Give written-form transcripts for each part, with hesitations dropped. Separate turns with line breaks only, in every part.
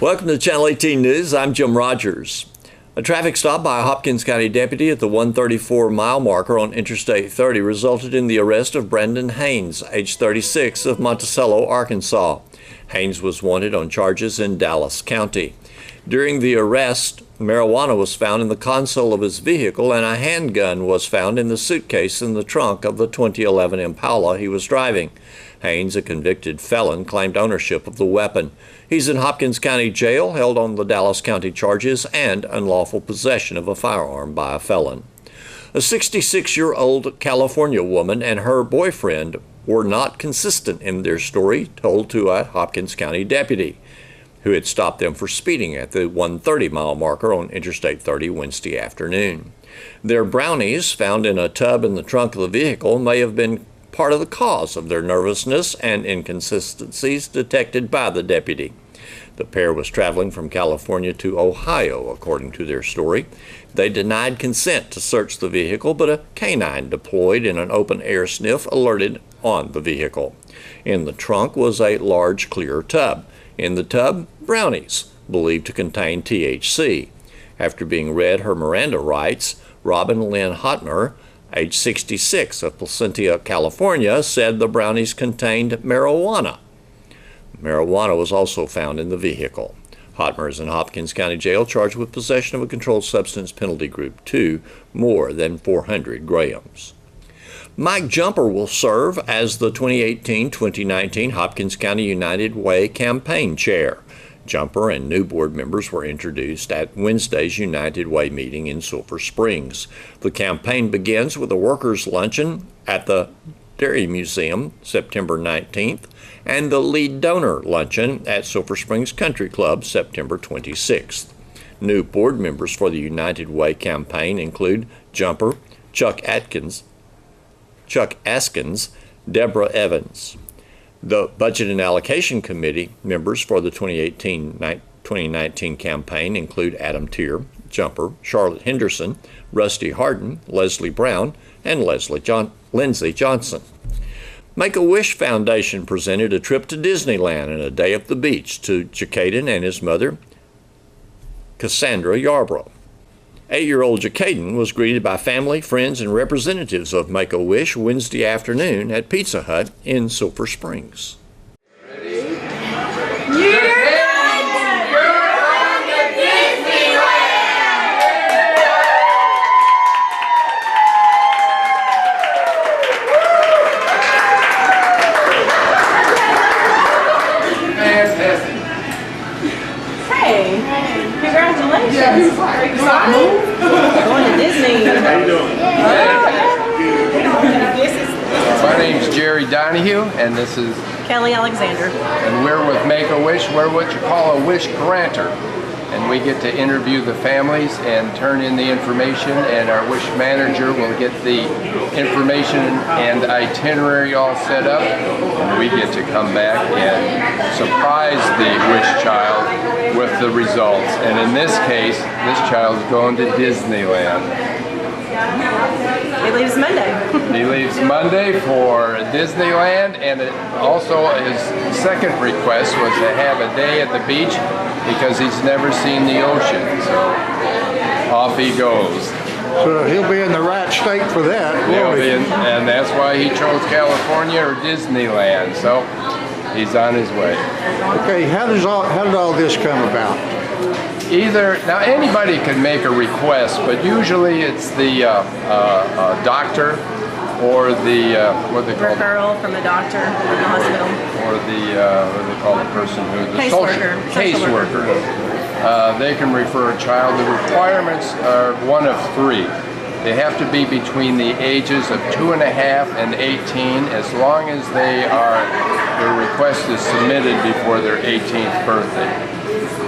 Welcome to Channel 18 News. I'm Jim Rogers. A traffic stop by a Hopkins County deputy at the 134-mile marker on Interstate 30 resulted in the arrest of Brandon Haynes, age 36, of Monticello, Arkansas. Haynes was wanted on charges in Dallas County. During the arrest, marijuana was found in the console of his vehicle and a handgun was found in the suitcase in the trunk of the 2011 Impala he was driving. Haynes, a convicted felon, claimed ownership of the weapon. He's in Hopkins County Jail, held on the Dallas County charges and unlawful possession of a firearm by a felon. A 66-year-old California woman and her boyfriend were not consistent in their story told to a Hopkins County deputy who had stopped them for speeding at the 130-mile marker on Interstate 30 Wednesday afternoon. Their brownies, found in a tub in the trunk of the vehicle, may have been part of the cause of their nervousness and inconsistencies detected by the deputy. The pair was traveling from California to Ohio, according to their story. They denied consent to search the vehicle, but a canine deployed in an open-air sniff alerted on the vehicle. In the trunk was a large clear tub. In the tub, brownies, believed to contain THC. After being read her Miranda rights, Robin Lynn Hotmer, age 66, of Placentia, California, said the brownies contained marijuana. Marijuana was also found in the vehicle. Hotmer is in Hopkins County Jail, charged with possession of a controlled substance penalty group 2, more than 400 grams. Mike Jumper will serve as the 2018-2019 Hopkins County United Way campaign chair. Jumper and new board members were introduced at Wednesday's United Way meeting in Sulphur Springs. The campaign begins with a workers' luncheon at the Dairy Museum, September 19th, and the lead donor luncheon at Sulphur Springs Country Club, September 26th. New board members for the United Way campaign include Jumper, Chuck Askins, Deborah Evans. The Budget and Allocation Committee members for the 2018-2019 campaign include Adam Tier, Jumper, Charlotte Henderson, Rusty Harden, Leslie Brown, and Lindsey Johnson. Make-A-Wish Foundation presented a trip to Disneyland and a day at the beach to Ch.18 and his mother, Cassandra Yarbrough. 8-year-old Ch.18 was greeted by family, friends, and representatives of Make-A-Wish Wednesday afternoon at Pizza Hut in Sulphur Springs.
Congratulations. Are you excited? Going to Disney.
How you doing?
My name's Jerry Donahue, and this is
Kelly Alexander.
And we're with Make-A-Wish. We're what you call a wish granter. And we get to interview the families and turn in the information, and our wish manager will get the information and itinerary all set up, and we get to come back and surprise the wish child with the results. And in this case, this child is going to Disneyland.
He leaves Monday.
He leaves Monday for Disneyland, and also his second request was to have a day at the beach because he's never seen the ocean. So off he goes.
So he'll be in the right state for that.
And that's why he chose California or Disneyland. So he's on his way.
Okay, how did all this come about?
Now anybody can make a request, but usually it's the doctor or the what they call
referral from the doctor from the hospital,
or the what they call the person who the
caseworker.
They can refer a child. The requirements are one of 3. They have to be between the ages of 2.5 and 18, as long as their request is submitted before their 18th birthday.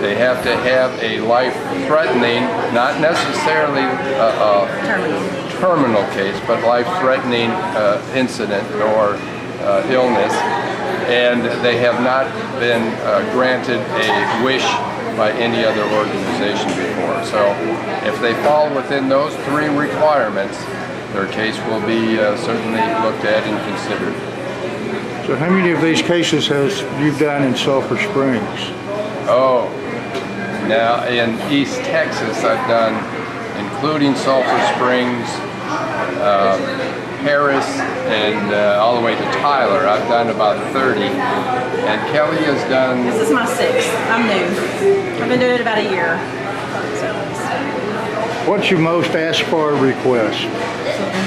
They have to have a life-threatening, not necessarily terminal case, but life-threatening incident or illness, and they have not been granted a wish by any other organization before. So if they fall within those 3 requirements, their case will be certainly looked at and considered.
So how many of these cases have you done in Sulphur Springs?
Oh, Now in East Texas, I've done, including Sulphur Springs, Harris, and all the way to Tyler. I've done about 30. And Kelly has done...
This is my 6th. I'm new. I've been doing it about a year.
What's your most asked for request?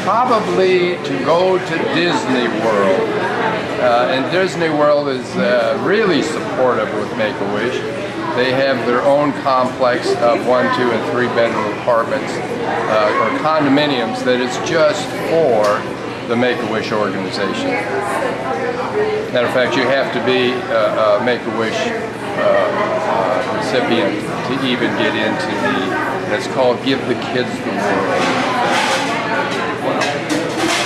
Probably to go to Disney World. And Disney World is really supportive with Make-A-Wish. They have their own complex of 1, 2, and 3 bedroom apartments or condominiums that is just for the Make-A-Wish organization. Matter of fact, you have to be a Make-A-Wish recipient to even get into it's called Give the Kids the World.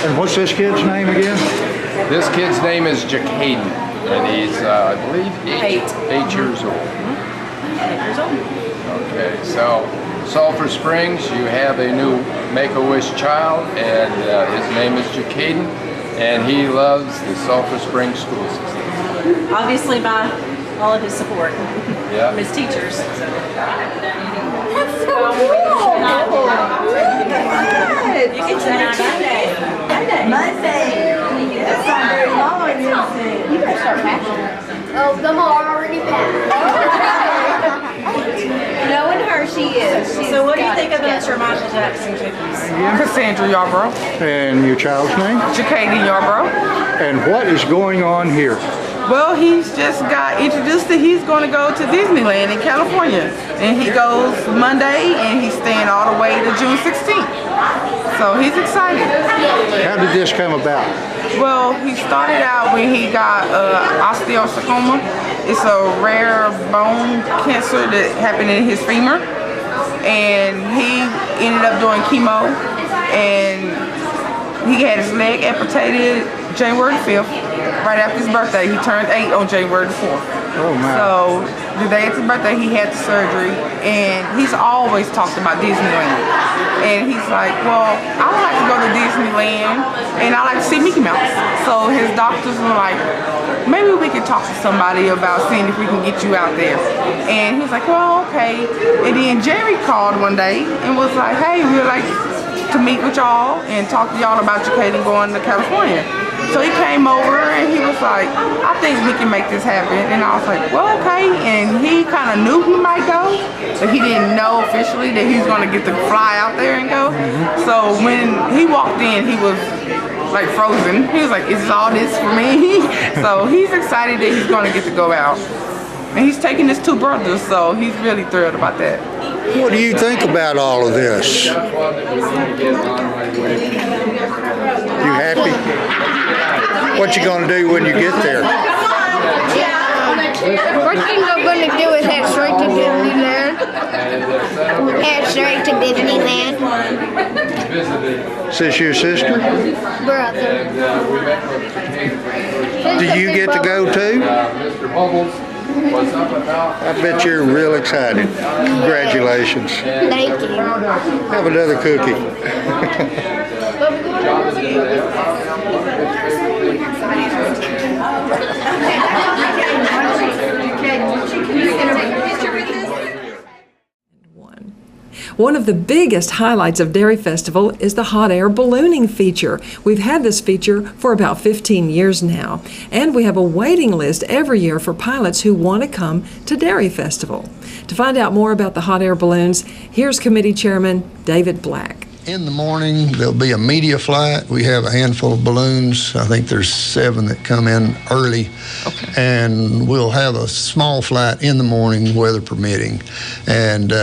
And what's this kid's name again?
This kid's name is Ch.18, and he's, I believe, 8 years old.
8 years old.
Okay, so Sulphur Springs, you have a new Make-A-Wish child, and his name is Ch.18, and he loves the Sulphur Springs school system.
Obviously by all of his support.
Yeah.
From his teachers.
That's so cool!
You get to
Monday. That's not very long, is it? You better start packing. Oh, them are already packed. Knowing her, she is.
So what do you think about your Michael Jackson cookies?
Cassandra Yarbrough,
And your child's name?
Ch.18 Yarbrough.
And what is going on here?
Well, he's just got introduced that he's going to go to Disneyland in California. And he goes Monday and he's staying all the way to June 16th. So he's excited.
How did this come about?
Well, he started out when he got osteosarcoma. It's a rare bone cancer that happened in his femur. And he ended up doing chemo and he had his leg amputated January 5th. Right after his birthday. He turned 8 on January the 4th.
Oh my.
So the day after his birthday he had the surgery and he's always talked about Disneyland. And he's like, well, I would like to go to Disneyland and I like to see Mickey Mouse. So his doctors were like, maybe we could talk to somebody about seeing if we can get you out there. And he was like, well, okay. And then Jerry called one day and was like, hey, we'd like to meet with y'all and talk to y'all about Ch.18 going to California. So he came over and he was like, I think we can make this happen. And I was like, well, okay. And he kind of knew he might go, but he didn't know officially that he was going to get to fly out there and go. So when he walked in, he was like frozen. He was like, is all this for me? So he's excited that he's going to get to go out. And he's taking his 2 brothers, so he's really thrilled about that.
What do you think about all of this? You happy? What you gonna do when you get there?
First thing I'm going to do is head straight to Disneyland. Head straight to Disneyland.
Is this your sister?
Brother.
Do you get to go too?
Mr. Bubbles was up about...
I bet you're real excited. Congratulations.
Thank you.
Have another cookie.
One of the biggest highlights of Dairy Festival is the hot air ballooning feature. We've had this feature for about 15 years now, and we have a waiting list every year for pilots who want to come to Dairy Festival. To find out more about the hot air balloons, here's Committee Chairman David Black.
In the morning, there'll be a media flight. We have a handful of balloons. I think there's 7 that come in early. Okay. And we'll have a small flight in the morning, weather permitting. And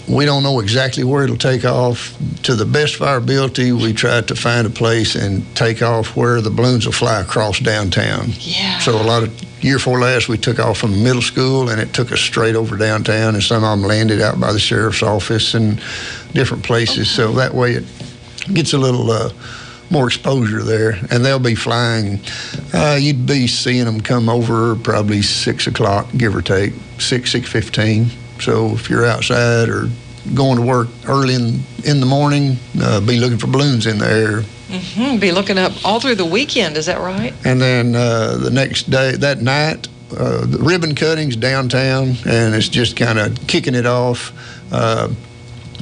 we don't know exactly where it'll take off. To the best of our ability, we tried to find a place and take off where the balloons will fly across downtown. Yeah. So a lot of, year before last, we took off from the middle school and it took us straight over downtown, and some of them landed out by the sheriff's office and different places. Okay. So that way it gets a little more exposure there, and they'll be flying. You'd be seeing them come over probably 6 o'clock, give or take, 6:15. So if you're outside or going to work early in the morning, be looking for balloons in the air.
Mm-hmm. Be looking up all through the weekend, is that right?
And then the next day, that night, the ribbon cuttings downtown, and it's just kind of kicking it off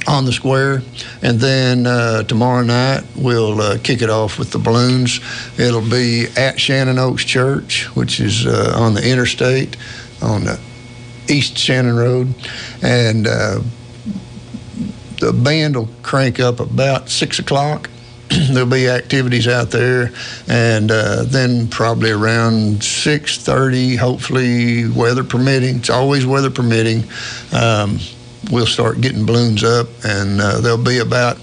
on the square. And then tomorrow night we'll kick it off with the balloons. It'll be at Shannon Oaks Church, which is on the interstate on the East Shannon Road, and the band will crank up about 6 o'clock. There'll be activities out there, and then probably around 6:30, hopefully weather permitting. It's always weather permitting. We'll start getting balloons up, and there'll be about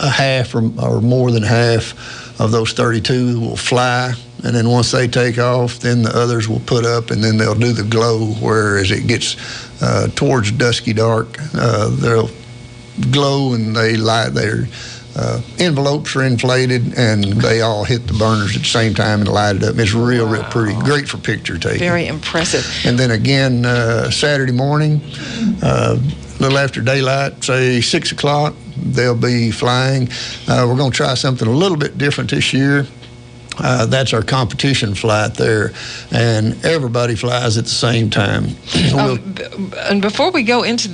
a half or more than half of those 32 will fly. And then once they take off, then the others will put up, and then they'll do the glow, where as it gets towards dusky dark, they'll glow and they light. Their envelopes are inflated, and they all hit the burners at the same time and light it up. It's real pretty. Great for picture taking.
Very impressive.
And then again, Saturday morning, a little after daylight, say 6 o'clock, they'll be flying. We're going to try something a little bit different this year. That's our competition flight there, and everybody flies at the same time.
And before we go into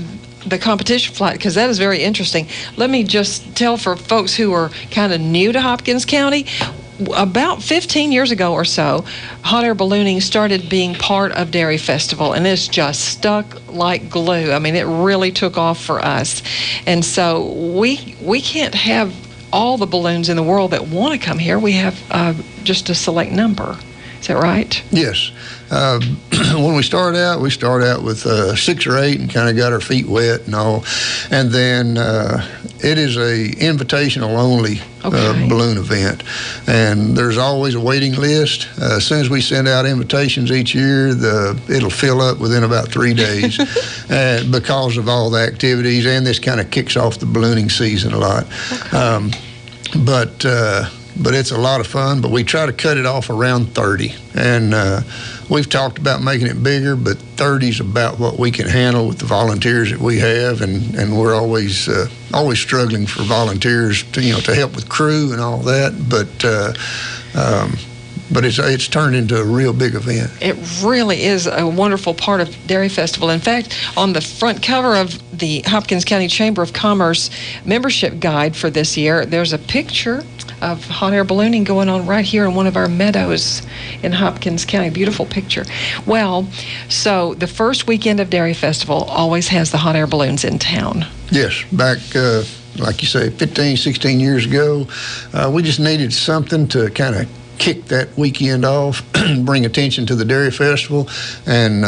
the competition flight, because that is very interesting, let me just tell for folks who are kind of new to Hopkins County, about 15 years ago or so, hot air ballooning started being part of Dairy Festival, and it's just stuck like glue. I mean, it really took off for us. And so we can't have all the balloons in the world that want to come here. We have just a select number. Is that right?
Yes. When we start out with 6 or 8 and kind of got our feet wet and all. And then it is a invitational only balloon event. And there's always a waiting list. As soon as we send out invitations each year, it'll fill up within about 3 days because of all the activities. And this kind of kicks off the ballooning season a lot. Okay. But it's a lot of fun, but we try to cut it off around 30. And we've talked about making it bigger, but 30 is about what we can handle with the volunteers that we have, and we're always struggling for volunteers to help with crew and all that. But it's turned into a real big event.
It really is a wonderful part of Dairy Festival. In fact, on the front cover of the Hopkins County Chamber of Commerce membership guide for this year, there's a picture of hot air ballooning going on right here in one of our meadows in Hopkins County. Beautiful picture. Well, so the first weekend of Dairy Festival always has the hot air balloons in town.
Yes, back, like you say, 15, 16 years ago, we just needed something to kind of kick that weekend off, bring attention to the Dairy Festival, and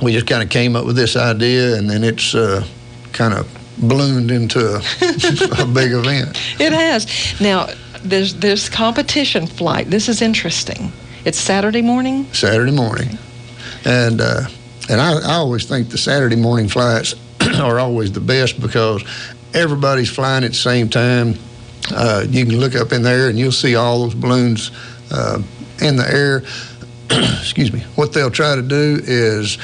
we just kind of came up with this idea, and then it's kind of ballooned into a big event. It
has. Now, there's this competition flight. This is interesting. It's Saturday morning?
Saturday morning. And I always think the Saturday morning flights are always the best because everybody's flying at the same time. You can look up in the air and you'll see all those balloons in the air. Excuse me. What they'll try to do is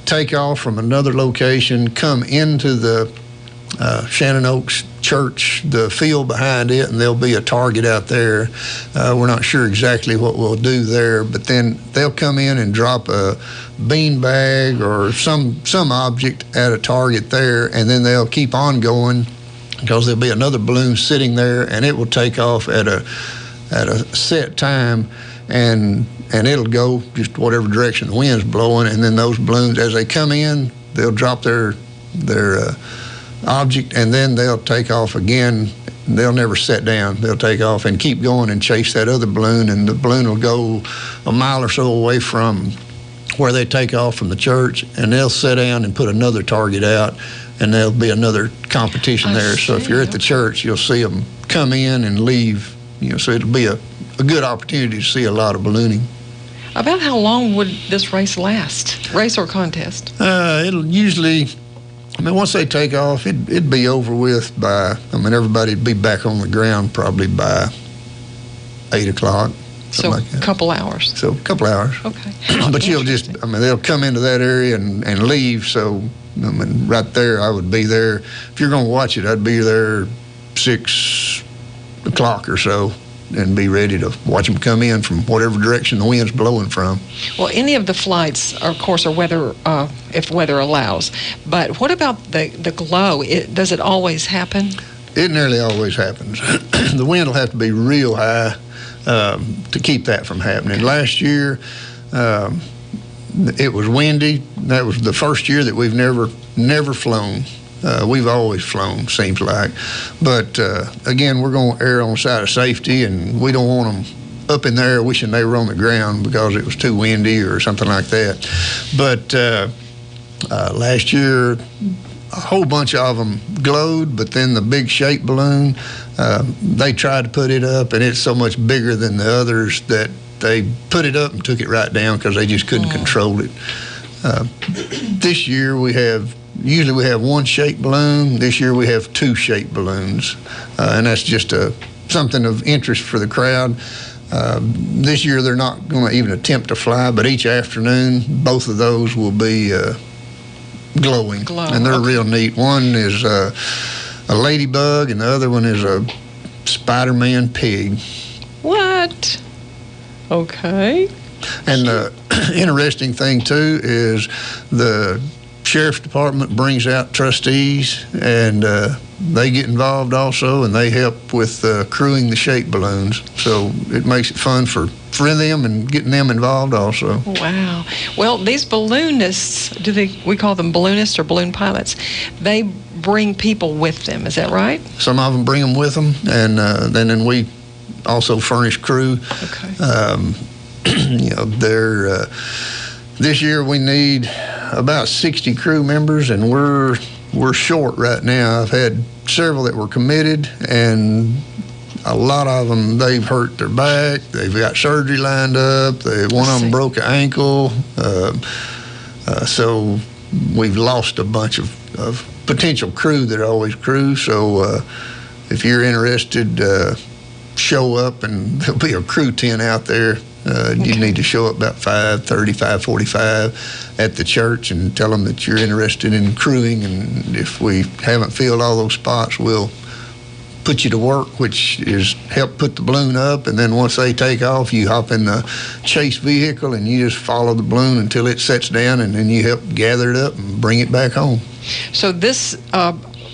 take off from another location, come into the Shannon Oaks Church, the field behind it, and there'll be a target out there. We're not sure exactly what we'll do there, but then they'll come in and drop a bean bag or some object at a target there, and then they'll keep on going because there'll be another balloon sitting there, and it will take off at a set time, and it'll go just whatever direction the wind's blowing, and then those balloons, as they come in, they'll drop their object, and then they'll take off again. They'll never set down. They'll take off and keep going and chase that other balloon, and the balloon will go a mile or so away from where they take off from the church, and they'll sit down and put another target out, and there'll be another competition there. So if you're at the church, you'll see them come in and leave. So it'll be a good opportunity to see a lot of ballooning.
About how long would this race last? Race or contest?
It'll usually, once they take off, it'd be over with by, everybody'd be back on the ground probably by 8 o'clock.
So
like
a couple hours.
So a couple hours.
Okay.
But you'll just, they'll come into that area and leave. So, right there, I would be there. If you're going to watch it, I'd be there 6 o'clock or so. and be ready to watch them come in from whatever direction the wind's blowing from.
Well, any of the flights, of course, are weather, if weather allows. But what about the glow? Does it always happen?
It nearly always happens. The wind will have to be real high to keep that from happening. Last year, it was windy. That was the first year that we've never flown. We've always flown, seems like. But again, we're going to err on the side of safety, and we don't want them up in there wishing they were on the ground because it was too windy or something like that. But last year, a whole bunch of them glowed, but then the big shape balloon, they tried to put it up, and it's so much bigger than the others that they put it up and took it right down because they just couldn't control it. This year usually we have one shaped balloon. This year we have two shaped balloons, and that's just something of interest for the crowd. This year they're not going to even attempt to fly, but each afternoon both of those will be glowing, and they're real neat. One is a ladybug, and the other one is a Spider-Man pig.
What? Okay.
And the interesting thing too is the Sheriff's Department brings out trustees, and they get involved also, and they help with crewing the shape balloons. So it makes it fun for them and getting them involved also.
Wow. Well, these balloonists, we call them balloonists or balloon pilots, they bring people with them, is that right?
Some of them bring them with them, and then we also furnish crew.
Okay.
This year we need about 60 crew members, and we're short right now. I've had several that were committed, and a lot of them, they've hurt their back, they've got surgery lined up, one of them broke an ankle, so we've lost a bunch of potential crew that always crew. So if you're interested, show up, and there'll be a crew tent out there. You need to show up about 5:30, 5:45 at the church and tell them that you're interested in crewing, and if we haven't filled all those spots, we'll put you to work, which is help put the balloon up, and then once they take off, you hop in the chase vehicle and you just follow the balloon until it sets down, and then you help gather it up and bring it back home.
So this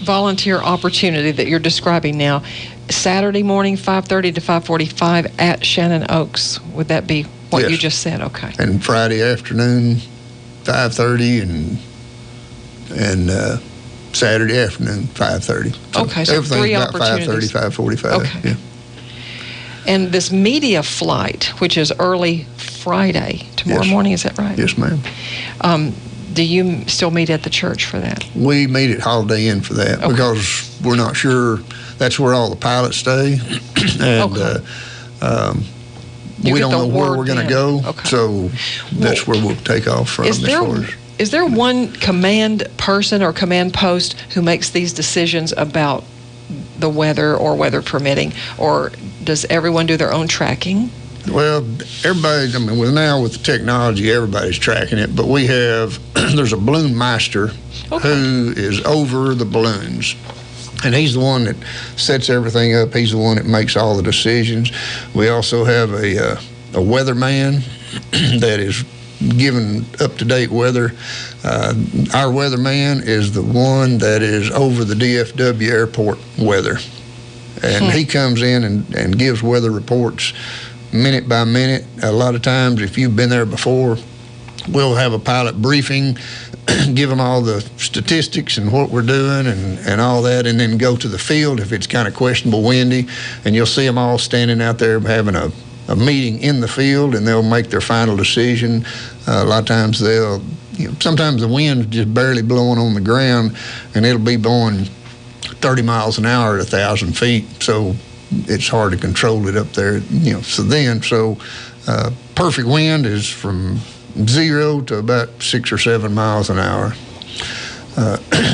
volunteer opportunity that you're describing now, Saturday morning, 5:30 to 5:45 at Shannon Oaks. Would that be what
Yes.
you just said? Okay.
And Friday afternoon, 5:30, and Saturday afternoon, 5:30.
Okay, so
everything's
three
about
opportunities.
5:30, 5:45.
Okay.
Yeah.
And this media flight, which is early Friday, tomorrow
Yes.
morning, is that right?
Yes, ma'am.
Do you still meet at the church for that?
We meet at Holiday Inn for that because we're not sure. That's where all the pilots stay, and we don't know where we're going to go.
Okay.
So that's where we'll take off from.
Is there one command person or command post who makes these decisions about the weather or weather permitting, or does everyone do their own tracking?
Well, everybody, with the technology, everybody's tracking it, but we have, there's a balloon master who is over the balloons. And he's the one that sets everything up. He's the one that makes all the decisions. We also have a weatherman that is giving up-to-date weather. Our weatherman is the one that is over the DFW airport weather. And he comes in and gives weather reports minute by minute. A lot of times, if you've been there before, we'll have a pilot briefing, give them all the statistics and what we're doing and all that, and then go to the field if it's kind of questionable windy, and you'll see them all standing out there having a meeting in the field, and they'll make their final decision. A lot of times sometimes the wind's just barely blowing on the ground, and it'll be blowing 30 miles an hour at 1,000 feet, so it's hard to control it up there, So perfect wind is from 0 to about 6 or 7 miles an hour.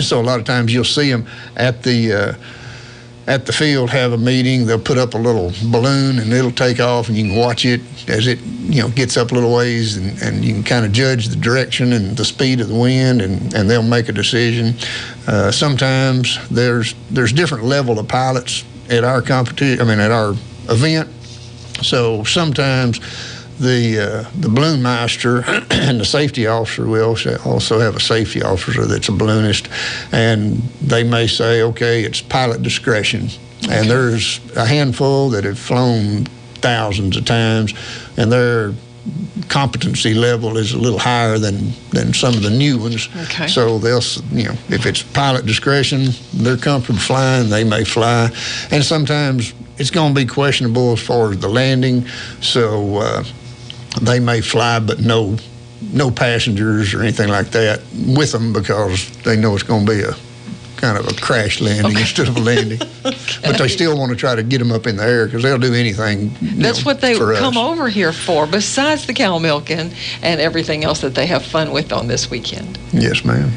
So a lot of times you'll see them at the field have a meeting. They'll put up a little balloon and it'll take off, and you can watch it as it gets up a little ways, and you can kind of judge the direction and the speed of the wind, and they'll make a decision. Sometimes there's different level of pilots at our competition. At our event, So sometimes the balloon master and the safety officer, we also have a safety officer that's a balloonist, and they may say, okay, it's pilot discretion. And there's a handful that have flown thousands of times, and their competency level is a little higher than some of the new ones.
Okay.
So they'll, if it's pilot discretion, they're comfortable flying, they may fly. And sometimes it's going to be questionable as far as the landing, so they may fly, but no passengers or anything like that with them, because they know it's going to be a kind of a crash landing instead of a landing. But they still want to try to get them up in the air, because they'll do anything.
That's what they come over here for, besides the cow milking and everything else that they have fun with on this weekend.
Yes, ma'am.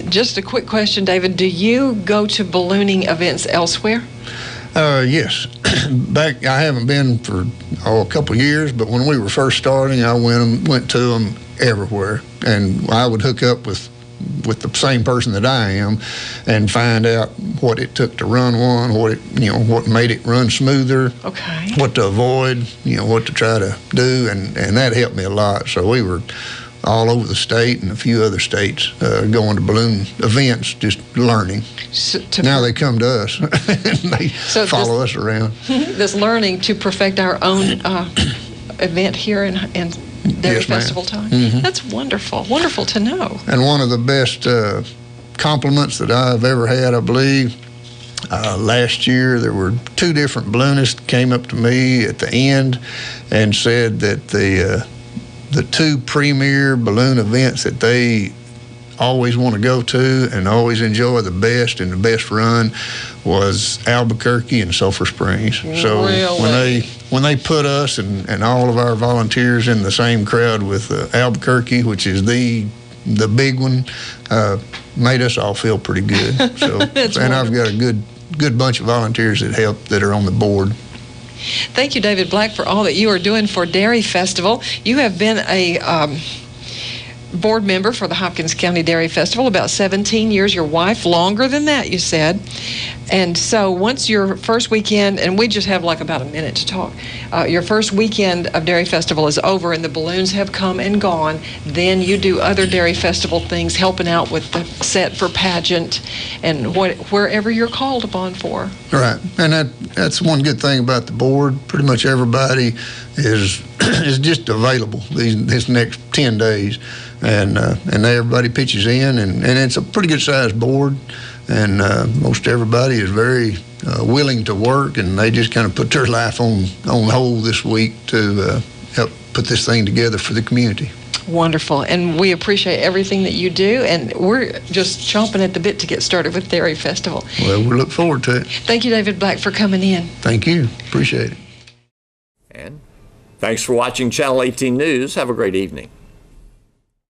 Just a quick question, David. Do you go to ballooning events elsewhere?
Yes. I haven't been for a couple of years, but when we were first starting, I went to them everywhere, and I would hook up with the same person that I am and find out what it took to run one, what made it run smoother, what to avoid, what to try to do, and that helped me a lot. So we were all over the state and a few other states going to balloon events, just learning. Now they come to us and they follow us around.
This learning to perfect our own event here in Dairy Festival time.
Mm-hmm.
That's wonderful. Wonderful to know.
And one of the best compliments that I've ever had, I believe, last year there were 2 different balloonists came up to me at the end and said that the 2 premier balloon events that they always want to go to and always enjoy the best run was Albuquerque and Sulphur Springs. So
really?
when they put us and all of our volunteers in the same crowd with Albuquerque, which is the big one, made us all feel pretty good. So and I've got a good bunch of volunteers that are on the board.
Thank you, David Black, for all that you are doing for Dairy Festival. You have been a board member for the Hopkins County Dairy Festival about 17 years. Your wife longer than that, you said. And so once your first weekend, and we just have like about a minute to talk, your first weekend of Dairy Festival is over and the balloons have come and gone, then you do other Dairy Festival things, helping out with the set for pageant and wherever you're called upon for.
Right, and that's one good thing about the board. Pretty much everybody is just available this next 10 days, and everybody pitches in, and it's a pretty good sized board, and most everybody is very willing to work, and they just kind of put their life on hold this week to help put this thing together for the community.
Wonderful, and we appreciate everything that you do, and we're just chomping at the bit to get started with Dairy Festival.
Well, we look forward to it.
Thank you, David Black, for coming in.
Thank you. Appreciate it.
And thanks for watching Channel 18 News. Have a great evening.